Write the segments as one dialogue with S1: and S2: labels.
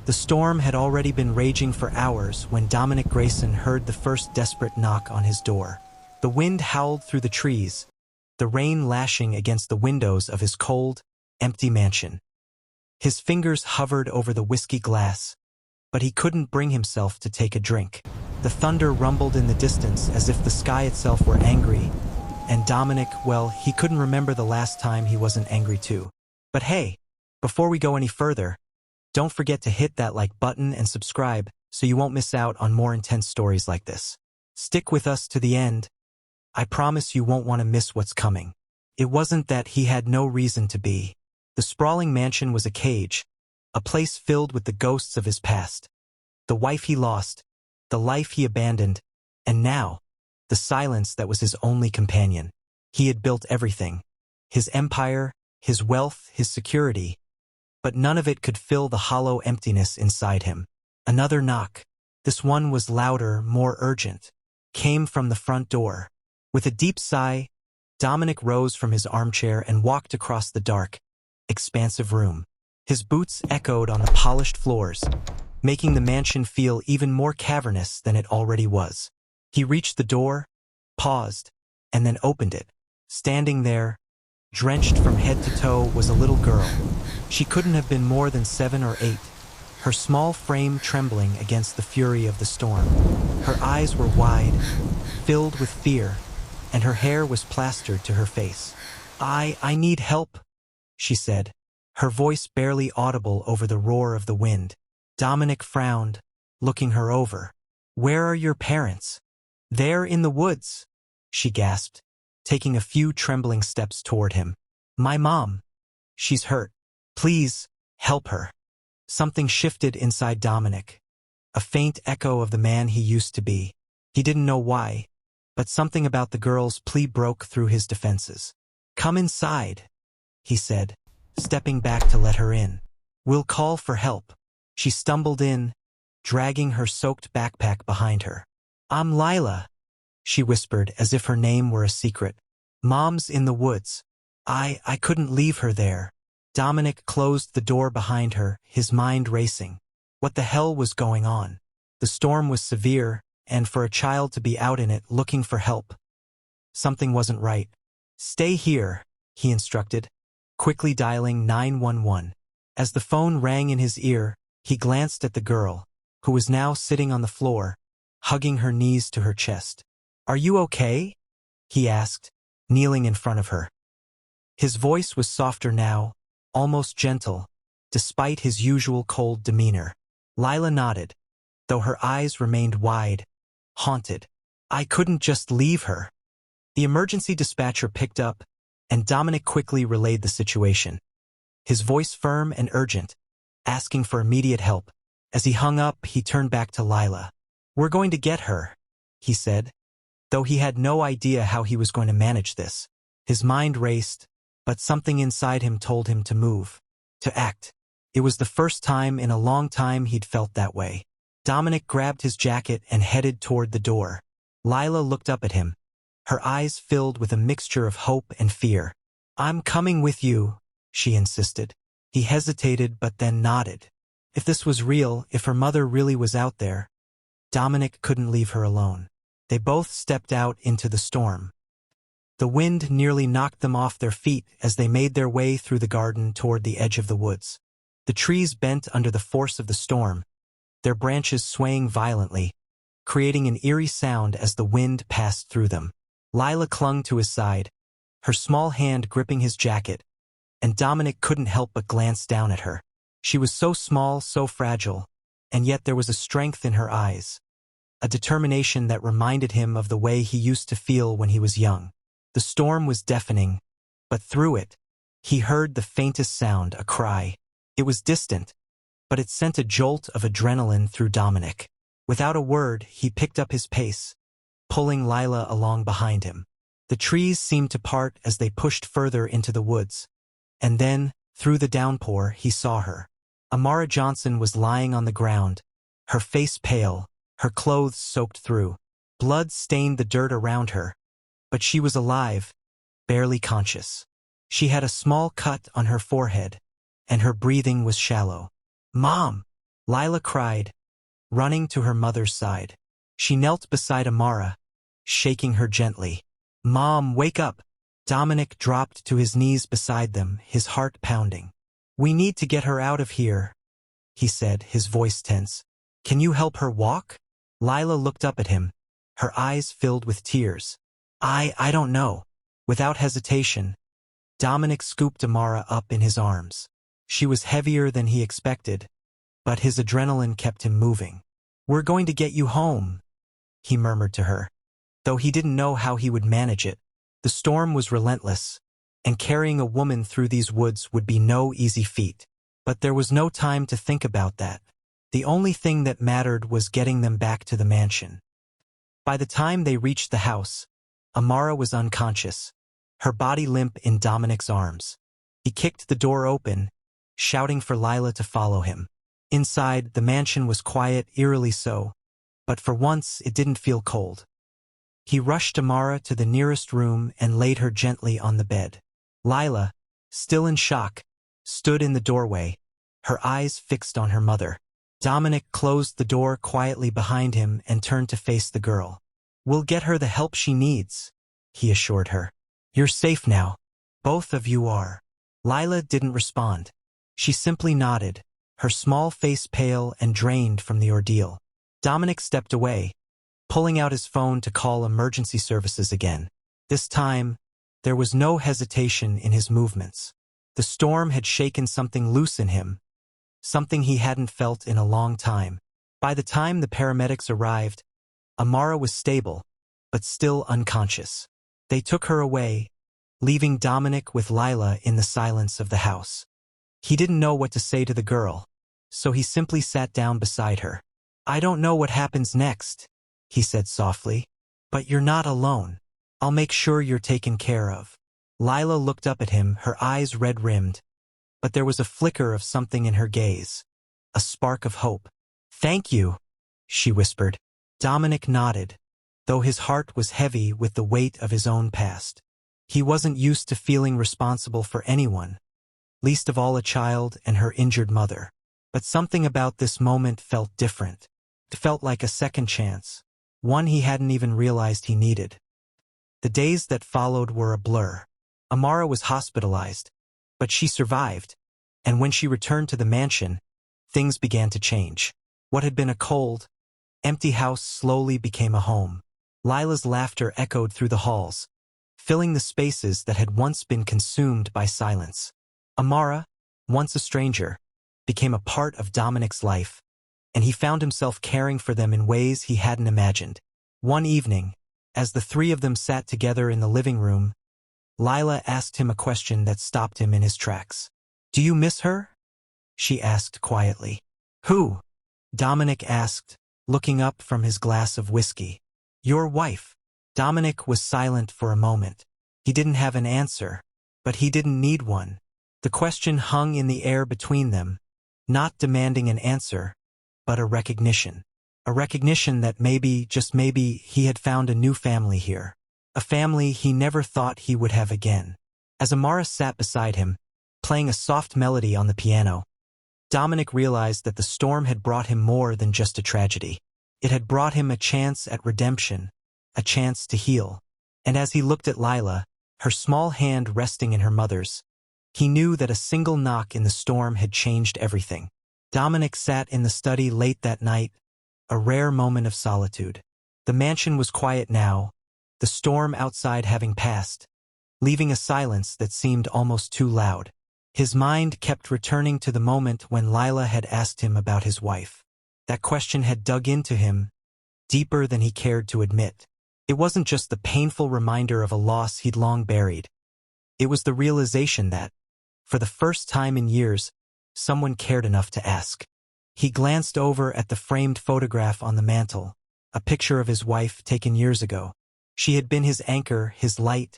S1: The storm had already been raging for hours when Dominic Grayson heard the first desperate knock on his door. The wind howled through the trees, the rain lashing against the windows of his cold, empty mansion. His fingers hovered over the whiskey glass, but he couldn't bring himself to take a drink. The thunder rumbled in the distance as if the sky itself were angry, and Dominic, well, he couldn't remember the last time he wasn't angry too. But hey, before we go any further, don't forget to hit that like button and subscribe so you won't miss out on more intense stories like this. Stick with us to the end. I promise you won't want to miss what's coming. It wasn't that he had no reason to be. The sprawling mansion was a cage, a place filled with the ghosts of his past. The wife he lost, the life he abandoned, and now, the silence that was his only companion. He had built everything. His empire, his wealth, his security. But none of it could fill the hollow emptiness inside him. Another knock. This one was louder, more urgent. Came from the front door. With a deep sigh, Dominic rose from his armchair and walked across the dark, expansive room. His boots echoed on the polished floors, making the mansion feel even more cavernous than it already was. He reached the door, paused, and then opened it. Standing there, drenched from head to toe, was a little girl. She couldn't have been more than 7 or 8, her small frame trembling against the fury of the storm. Her eyes were wide, filled with fear, and her hair was plastered to her face. I need help," she said, her voice barely audible over the roar of the wind. Dominic frowned, looking her over. "Where are your parents?" "They're in the woods," she gasped, taking a few trembling steps toward him. "My mom. She's hurt. Please, help her." Something shifted inside Dominic, a faint echo of the man he used to be. He didn't know why, but something about the girl's plea broke through his defenses. "Come inside," he said, stepping back to let her in. "We'll call for help." She stumbled in, dragging her soaked backpack behind her. "I'm Lila," she whispered as if her name were a secret. "Mom's in the woods. I couldn't leave her there." Dominic closed the door behind her, his mind racing. What the hell was going on? The storm was severe, and for a child to be out in it looking for help, something wasn't right. "Stay here," he instructed, quickly dialing 911. As the phone rang in his ear, he glanced at the girl, who was now sitting on the floor, hugging her knees to her chest. "Are you okay?" he asked, kneeling in front of her. His voice was softer now, almost gentle, despite his usual cold demeanor. Lila nodded, though her eyes remained wide, haunted. "I couldn't just leave her." The emergency dispatcher picked up, and Dominic quickly relayed the situation, his voice firm and urgent, asking for immediate help. As he hung up, he turned back to Lila. "We're going to get her," he said, though he had no idea how he was going to manage this. His mind raced, but something inside him told him to move, to act. It was the first time in a long time he'd felt that way. Dominic grabbed his jacket and headed toward the door. Lila looked up at him, her eyes filled with a mixture of hope and fear. "I'm coming with you," she insisted. He hesitated but then nodded. If this was real, if her mother really was out there, Dominic couldn't leave her alone. They both stepped out into the storm. The wind nearly knocked them off their feet as they made their way through the garden toward the edge of the woods. The trees bent under the force of the storm, their branches swaying violently, creating an eerie sound as the wind passed through them. Lila clung to his side, her small hand gripping his jacket, and Dominic couldn't help but glance down at her. She was so small, so fragile, and yet there was a strength in her eyes, a determination that reminded him of the way he used to feel when he was young. The storm was deafening, but through it, he heard the faintest sound, a cry. It was distant, but it sent a jolt of adrenaline through Dominic. Without a word, he picked up his pace, pulling Lila along behind him. The trees seemed to part as they pushed further into the woods, and then, through the downpour, he saw her. Amara Johnson was lying on the ground, her face pale, her clothes soaked through. Blood stained the dirt around her, but she was alive, barely conscious. She had a small cut on her forehead, and her breathing was shallow. "Mom!" Lila cried, running to her mother's side. She knelt beside Amara, shaking her gently. "Mom, wake up!" Dominic dropped to his knees beside them, his heart pounding. "We need to get her out of here," he said, his voice tense. "Can you help her walk?" Lila looked up at him, her eyes filled with tears. I don't know." Without hesitation, Dominic scooped Amara up in his arms. She was heavier than he expected, but his adrenaline kept him moving. "We're going to get you home," he murmured to her, though he didn't know how he would manage it. The storm was relentless, and carrying a woman through these woods would be no easy feat. But there was no time to think about that. The only thing that mattered was getting them back to the mansion. By the time they reached the house, Amara was unconscious, her body limp in Dominic's arms. He kicked the door open, shouting for Lila to follow him. Inside, the mansion was quiet, eerily so, but for once it didn't feel cold. He rushed Amara to the nearest room and laid her gently on the bed. Lila, still in shock, stood in the doorway, her eyes fixed on her mother. Dominic closed the door quietly behind him and turned to face the girl. "We'll get her the help she needs," he assured her. "You're safe now. Both of you are." Lila didn't respond. She simply nodded, her small face pale and drained from the ordeal. Dominic stepped away, pulling out his phone to call emergency services again. This time, there was no hesitation in his movements. The storm had shaken something loose in him, something he hadn't felt in a long time. By the time the paramedics arrived, Amara was stable, but still unconscious. They took her away, leaving Dominic with Lila in the silence of the house. He didn't know what to say to the girl, so he simply sat down beside her. "I don't know what happens next," he said softly, "but you're not alone. I'll make sure you're taken care of." Lila looked up at him, her eyes red-rimmed, but there was a flicker of something in her gaze, a spark of hope. "Thank you," she whispered. Dominic nodded, though his heart was heavy with the weight of his own past. He wasn't used to feeling responsible for anyone, least of all a child and her injured mother. But something about this moment felt different. It felt like a second chance, one he hadn't even realized he needed. The days that followed were a blur. Amara was hospitalized, but she survived, and when she returned to the mansion, things began to change. What had been a cold, empty house slowly became a home. Lila's laughter echoed through the halls, filling the spaces that had once been consumed by silence. Amara, once a stranger, became a part of Dominic's life, and he found himself caring for them in ways he hadn't imagined. One evening, as the three of them sat together in the living room, Lila asked him a question that stopped him in his tracks. "Do you miss her?" she asked quietly. "Who?" Dominic asked, looking up from his glass of whiskey. "Your wife." Dominic was silent for a moment. He didn't have an answer, but he didn't need one. The question hung in the air between them, not demanding an answer, but a recognition. A recognition that maybe, just maybe, he had found a new family here. A family he never thought he would have again. As Amara sat beside him, playing a soft melody on the piano, Dominic realized that the storm had brought him more than just a tragedy. It had brought him a chance at redemption, a chance to heal. And as he looked at Lila, her small hand resting in her mother's, he knew that a single knock in the storm had changed everything. Dominic sat in the study late that night, a rare moment of solitude. The mansion was quiet now, the storm outside having passed, leaving a silence that seemed almost too loud. His mind kept returning to the moment when Lila had asked him about his wife. That question had dug into him, deeper than he cared to admit. It wasn't just the painful reminder of a loss he'd long buried. It was the realization that, for the first time in years, someone cared enough to ask. He glanced over at the framed photograph on the mantel, a picture of his wife taken years ago. She had been his anchor, his light,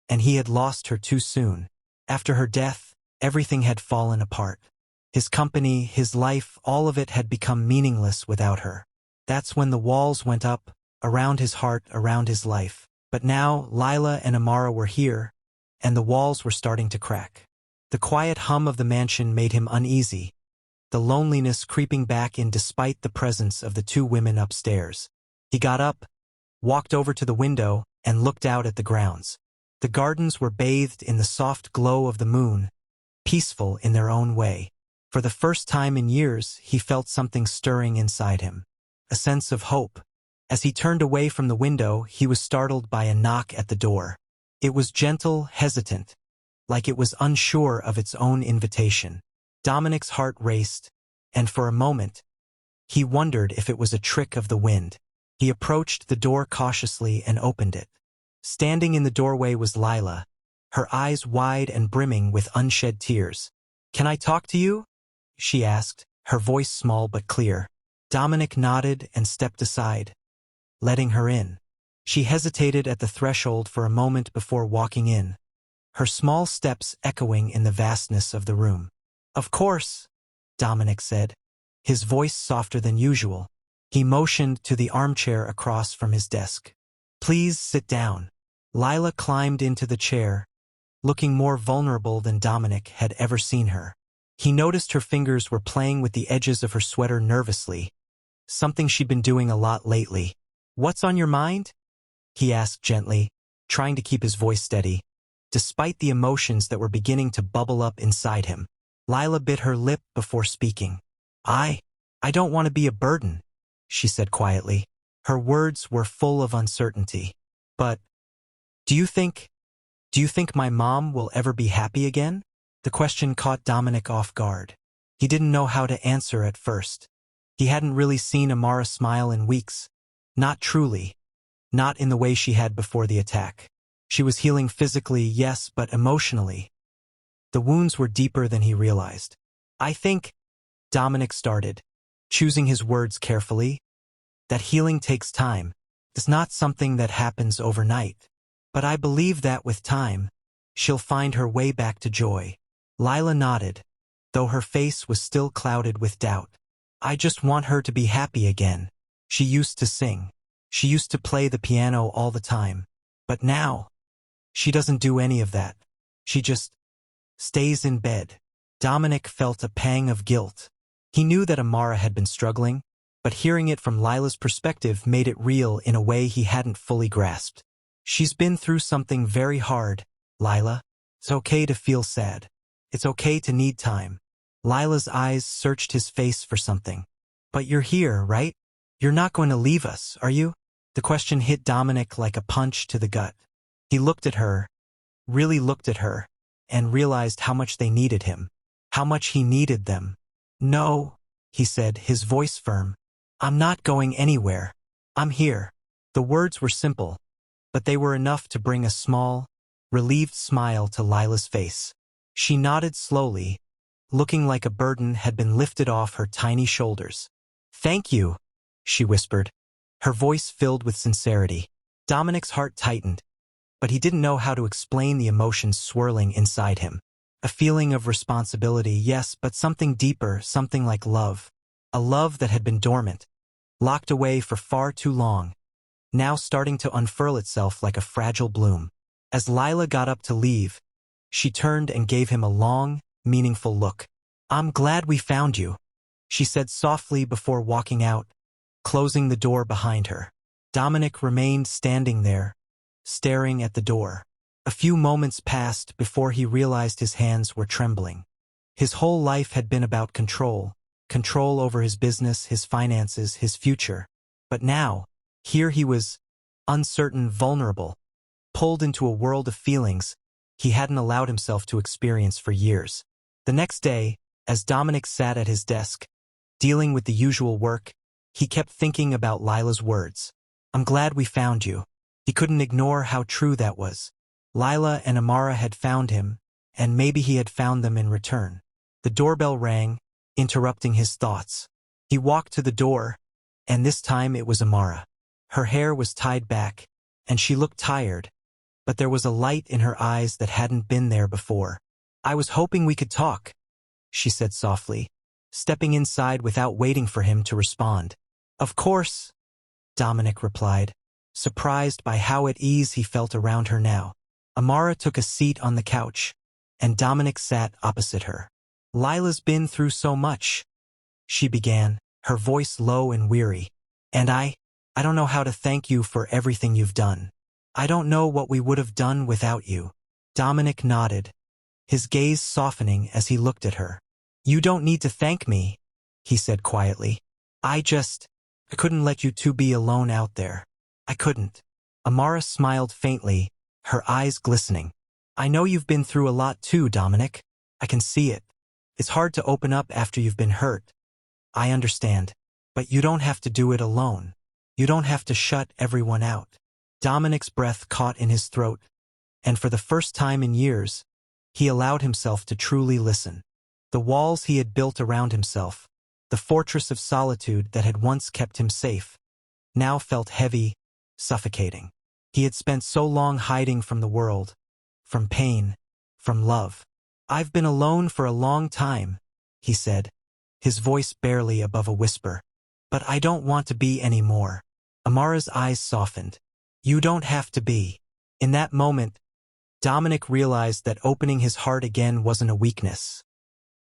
S1: and he had lost her too soon. After her death, everything had fallen apart. His company, his life, all of it had become meaningless without her. That's when the walls went up, around his heart, around his life. But now, Lila and Amara were here, and the walls were starting to crack. The quiet hum of the mansion made him uneasy, the loneliness creeping back in despite the presence of the two women upstairs. He got up, walked over to the window, and looked out at the grounds. The gardens were bathed in the soft glow of the moon, peaceful in their own way. For the first time in years, he felt something stirring inside him, a sense of hope. As he turned away from the window, he was startled by a knock at the door. It was gentle, hesitant, like it was unsure of its own invitation. Dominic's heart raced, and for a moment, he wondered if it was a trick of the wind. He approached the door cautiously and opened it. Standing in the doorway was Lila, her eyes wide and brimming with unshed tears. "Can I talk to you?" she asked, her voice small but clear. Dominic nodded and stepped aside, letting her in. She hesitated at the threshold for a moment before walking in, her small steps echoing in the vastness of the room. "Of course," Dominic said, his voice softer than usual. He motioned to the armchair across from his desk. "Please sit down." Lila climbed into the chair, looking more vulnerable than Dominic had ever seen her. He noticed her fingers were playing with the edges of her sweater nervously, something she'd been doing a lot lately. "What's on your mind?" he asked gently, trying to keep his voice steady, despite the emotions that were beginning to bubble up inside him. Lila bit her lip before speaking. I don't want to be a burden," she said quietly. Her words were full of uncertainty. "But, do you think my mom will ever be happy again?" The question caught Dominic off guard. He didn't know how to answer at first. He hadn't really seen Amara smile in weeks. Not truly. Not in the way she had before the attack. She was healing physically, yes, but emotionally. The wounds were deeper than he realized. "I think," Dominic started, choosing his words carefully, "that healing takes time. It's not something that happens overnight. But I believe that with time, she'll find her way back to joy." Lila nodded, though her face was still clouded with doubt. "I just want her to be happy again. She used to sing. She used to play the piano all the time. But now, she doesn't do any of that. She just stays in bed." Dominic felt a pang of guilt. He knew that Amara had been struggling, but hearing it from Lila's perspective made it real in a way he hadn't fully grasped. "She's been through something very hard, Lila. It's okay to feel sad. It's okay to need time." Lila's eyes searched his face for something. "But you're here, right? You're not going to leave us, are you?" The question hit Dominic like a punch to the gut. He looked at her, really looked at her, and realized how much they needed him. How much he needed them. "No," he said, his voice firm. "I'm not going anywhere. I'm here." The words were simple, but they were enough to bring a small, relieved smile to Lila's face. She nodded slowly, looking like a burden had been lifted off her tiny shoulders. "Thank you," she whispered, her voice filled with sincerity. Dominic's heart tightened, but he didn't know how to explain the emotions swirling inside him. A feeling of responsibility, yes, but something deeper, something like love. A love that had been dormant, locked away for far too long, now starting to unfurl itself like a fragile bloom. As Lila got up to leave, she turned and gave him a long, meaningful look. "I'm glad we found you," she said softly before walking out, closing the door behind her. Dominic remained standing there, staring at the door. A few moments passed before he realized his hands were trembling. His whole life had been about control over his business, his finances, his future. But now, here he was, uncertain, vulnerable, pulled into a world of feelings he hadn't allowed himself to experience for years. The next day, as Dominic sat at his desk, dealing with the usual work, he kept thinking about Lila's words. "I'm glad we found you." He couldn't ignore how true that was. Lila and Amara had found him, and maybe he had found them in return. The doorbell rang, interrupting his thoughts. He walked to the door, and this time it was Amara. Her hair was tied back, and she looked tired, but there was a light in her eyes that hadn't been there before. "I was hoping we could talk," she said softly, stepping inside without waiting for him to respond. "Of course," Dominic replied, surprised by how at ease he felt around her now. Amara took a seat on the couch, and Dominic sat opposite her. "Lila's been through so much," she began, her voice low and weary. And I don't know how to thank you for everything you've done. I don't know what we would have done without you. Dominic nodded, his gaze softening as he looked at her. You don't need to thank me, he said quietly. I couldn't let you two be alone out there. I couldn't. Amara smiled faintly, her eyes glistening. I know you've been through a lot too, Dominic. I can see it. It's hard to open up after you've been hurt. I understand. But you don't have to do it alone. You don't have to shut everyone out. Dominic's breath caught in his throat, and for the first time in years, he allowed himself to truly listen. The walls he had built around himself, the fortress of solitude that had once kept him safe, now felt heavy, suffocating. He had spent so long hiding from the world, from pain, from love. I've been alone for a long time, he said, his voice barely above a whisper. But I don't want to be anymore. Amara's eyes softened. You don't have to be. In that moment, Dominic realized that opening his heart again wasn't a weakness.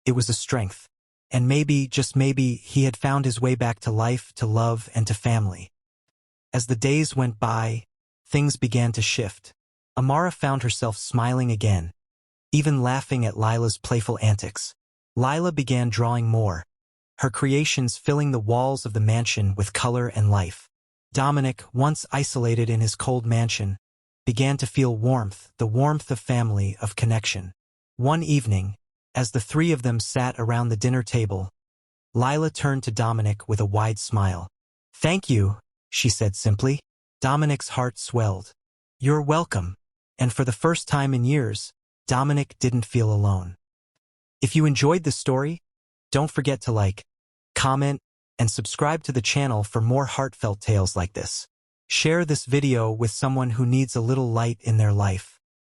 S1: It was a strength. And maybe, just maybe, he had found his way back to life, to love, and to family. As the days went by, things began to shift. Amara found herself smiling again, even laughing at Lila's playful antics. Lila began drawing more, her creations filling the walls of the mansion with color and life. Dominic, once isolated in his cold mansion, began to feel warmth, the warmth of family, of connection. One evening, as the three of them sat around the dinner table, Lila turned to Dominic with a wide smile. Thank you, she said simply. Dominic's heart swelled. You're welcome. And for the first time in years, Dominic didn't feel alone. If you enjoyed this story, don't forget to like, comment, and subscribe to the channel for more heartfelt tales like this. Share this video with someone who needs a little light in their life.